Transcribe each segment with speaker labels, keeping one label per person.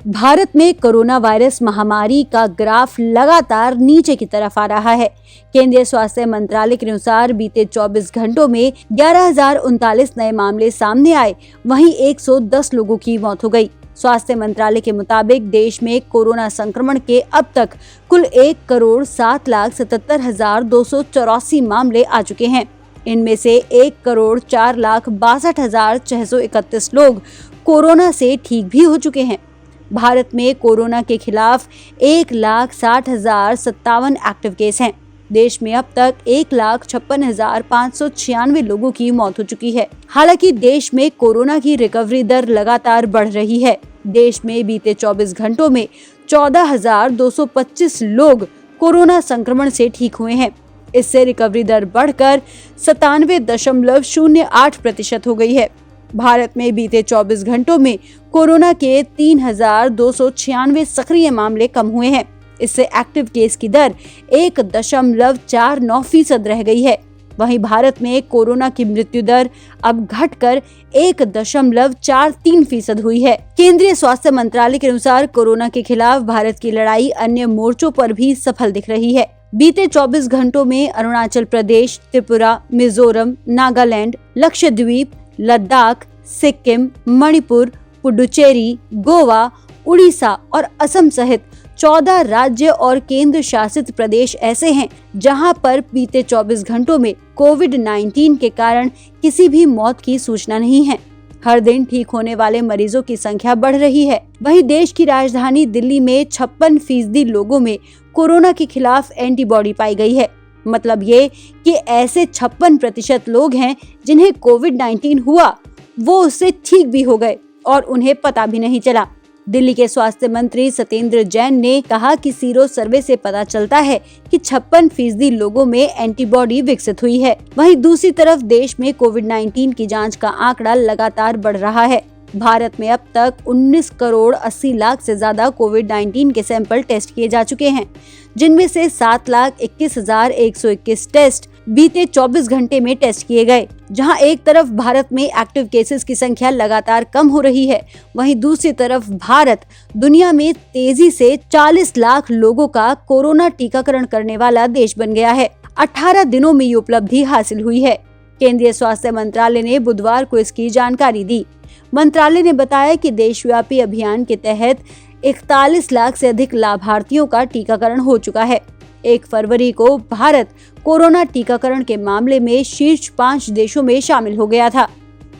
Speaker 1: भारत में corona virus महामारी का ग्राफ लगातार नीचे की तरफ आ रहा है। केंद्रीय स्वास्थ्य मंत्रालय के अनुसार बीते 24 घंटों में 11,039 नए मामले सामने आए, वहीं 110 लोगों की मौत हो गई। स्वास्थ्य मंत्रालय के मुताबिक देश में कोरोना संक्रमण के अब तक कुल 1,07,77,284 मामले आ चुके हैं। इनमें से 1,04,62,631 लोग कोरोना से ठीक भी हो चुके हैं। भारत में कोरोना के खिलाफ 1,60,057 एक्टिव केस हैं। देश में अब तक 1,56,596 लोगों की मौत हो चुकी है। हालांकि देश में कोरोना की रिकवरी दर लगातार बढ़ रही है। देश में बीते 24 घंटों में 14,225 लोग कोरोना संक्रमण से ठीक हुए हैं। इससे रिकवरी दर बढ़कर 97.08% हो गई है। भारत में बीते 24 घंटों में कोरोना के 3,296 सक्रिय मामले कम हुए हैं। इससे एक्टिव केस की दर 1.49% रह गई है। वहीं भारत में कोरोना की मृत्यु दर अब घटकर 1.43% हुई है। केंद्रीय स्वास्थ्य मंत्रालय के अनुसार कोरोना के खिलाफ भारत की लड़ाई अन्य मोर्चों पर भी सफल दिख रही है। बीते 24 घंटों में अरुणाचल प्रदेश, त्रिपुरा, मिजोरम, नागालैंड, लक्षद्वीप, लद्दाख, सिक्किम, मणिपुर, पुडुचेरी, गोवा, उड़ीसा और असम सहित 14 राज्य और केंद्र शासित प्रदेश ऐसे हैं जहां पर बीते 24 घंटों में कोविड-19 के कारण किसी भी मौत की सूचना नहीं है। हर दिन ठीक होने वाले मरीजों की संख्या बढ़ रही है। वहीं देश की राजधानी दिल्ली में 56% लोगों में कोरोना के खिलाफ एंटीबॉडी पाई गई है। मतलब ये कि ऐसे 56% लोग हैं जिन्हें कोविड-19 हुआ, वो उससे ठीक भी हो गए और उन्हें पता भी नहीं चला। दिल्ली के स्वास्थ्य मंत्री सत्येंद्र जैन ने कहा कि सीरो सर्वे से पता चलता है कि 56% लोगों में एंटीबॉडी विकसित हुई है। वहीं दूसरी तरफ देश में कोविड-19 की जांच का आंकड़ा लगातार बढ़ रहा है। भारत में अब तक 19 करोड़ 80 लाख से ज्यादा कोविड-19 के सैंपल टेस्ट किए जा चुके हैं, जिनमें से 7,21,121 टेस्ट बीते 24 घंटे में टेस्ट किए गए। जहां एक तरफ भारत में एक्टिव केसेस की संख्या लगातार कम हो रही है, वहीं दूसरी तरफ भारत दुनिया में तेजी से 40 लाख लोगों का कोरोना टीकाकरण करने वाला देश बन गया है। 18 दिनों में ये उपलब्धि हासिल हुई है। केंद्रीय स्वास्थ्य मंत्रालय ने बुधवार को इसकी जानकारी दी। मंत्रालय ने बताया कि देशव्यापी अभियान के तहत 41 लाख से अधिक लाभार्थियों का टीकाकरण हो चुका है। 1 फरवरी को भारत कोरोना टीकाकरण के मामले में शीर्ष 5 देशों में शामिल हो गया था।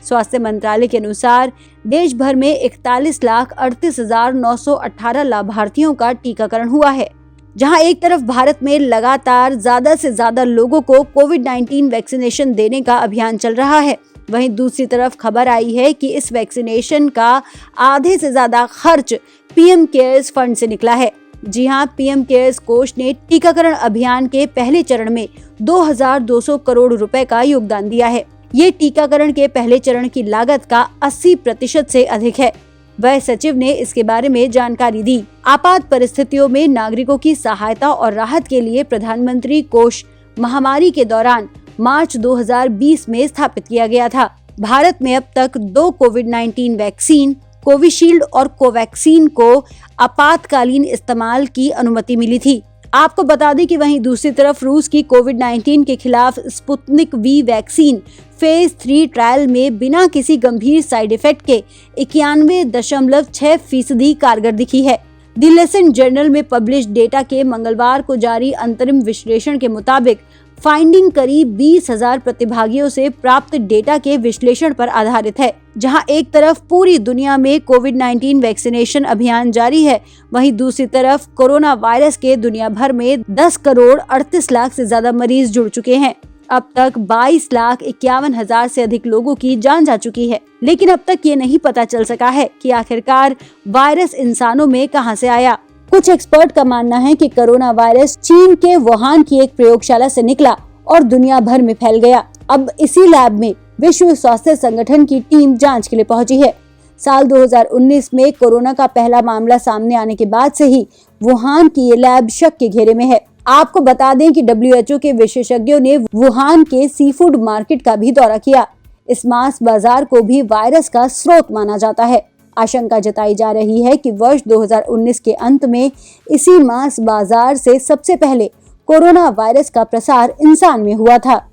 Speaker 1: स्वास्थ्य मंत्रालय के अनुसार देश भर में 41,38,918 लाभार्थियों का टीकाकरण हुआ है। जहां एक तरफ भारत में लगातार ज्यादा से ज्यादा लोगों को कोविड-19 वैक्सीनेशन देने का अभियान चल रहा है, वहीं दूसरी तरफ खबर आई है कि इस वैक्सीनेशन का आधे से ज्यादा खर्च पीएम केयर्स फंड से निकला है। जी हां, पीएम केयर्स कोष ने टीकाकरण अभियान के पहले चरण में 2,200 करोड़ रुपए का योगदान दिया है। ये टीकाकरण के पहले चरण की लागत का 80% से अधिक है। वह सचिव ने इसके बारे में जानकारी दी। आपात परिस्थितियों में नागरिकों की सहायता और राहत के लिए प्रधानमंत्री कोष महामारी के दौरान मार्च 2020 में स्थापित किया गया था। भारत में अब तक 2 कोविड-19 वैक्सीन, कोविशील्ड और कोवैक्सीन को आपातकालीन इस्तेमाल की अनुमति मिली थी। आपको बता दें कि वहीं दूसरी तरफ रूस की कोविड-19 के खिलाफ Sputnik V vaccine phase 3 trial में बिना किसी गंभीर साइड इफेक्ट के 91.6% कारगर दिखी है। द लेंसेट जर्नल में पब्लिश डेटा के मंगलवार को जारी अंतरिम विश्लेषण के मुताबिक फाइंडिंग करीब 20,000 प्रतिभागियों से प्राप्त डेटा के विश्लेषण पर आधारित है। जहां एक तरफ पूरी दुनिया में कोविड-19 वैक्सीनेशन अभियान जारी है, वहीं दूसरी तरफ कोरोना वायरस के दुनिया भर में 10 करोड़ 38 लाख से ज्यादा मरीज जुड़ चुके हैं। अब तक 22,51,000 से अधिक लोगों की जान जा चुकी है। लेकिन अब तक ये नहीं पता चल सका है कि आखिरकार वायरस इंसानों में कहां से आया। कुछ एक्सपर्ट का मानना है कि कोरोना वायरस चीन के वुहान की एक प्रयोगशाला से निकला और दुनिया भर में फैल गया। अब इसी लैब में विश्व स्वास्थ्य संगठन की टीम जांच के लिए पहुंची है। साल 2019 में कोरोना का पहला मामला सामने आने के बाद से ही वुहान की ये लैब शक के घेरे में है। आपको बता दें कि WHO के विशेषज्ञों ने वुहान के सी फूड मार्केट का भी दौरा किया। इस मांस बाजार को भी वायरस का स्रोत माना जाता है। आशंका जताई जा रही है कि वर्ष 2019 के अंत में इसी मांस बाजार से सबसे पहले कोरोना वायरस का प्रसार इंसान में हुआ था।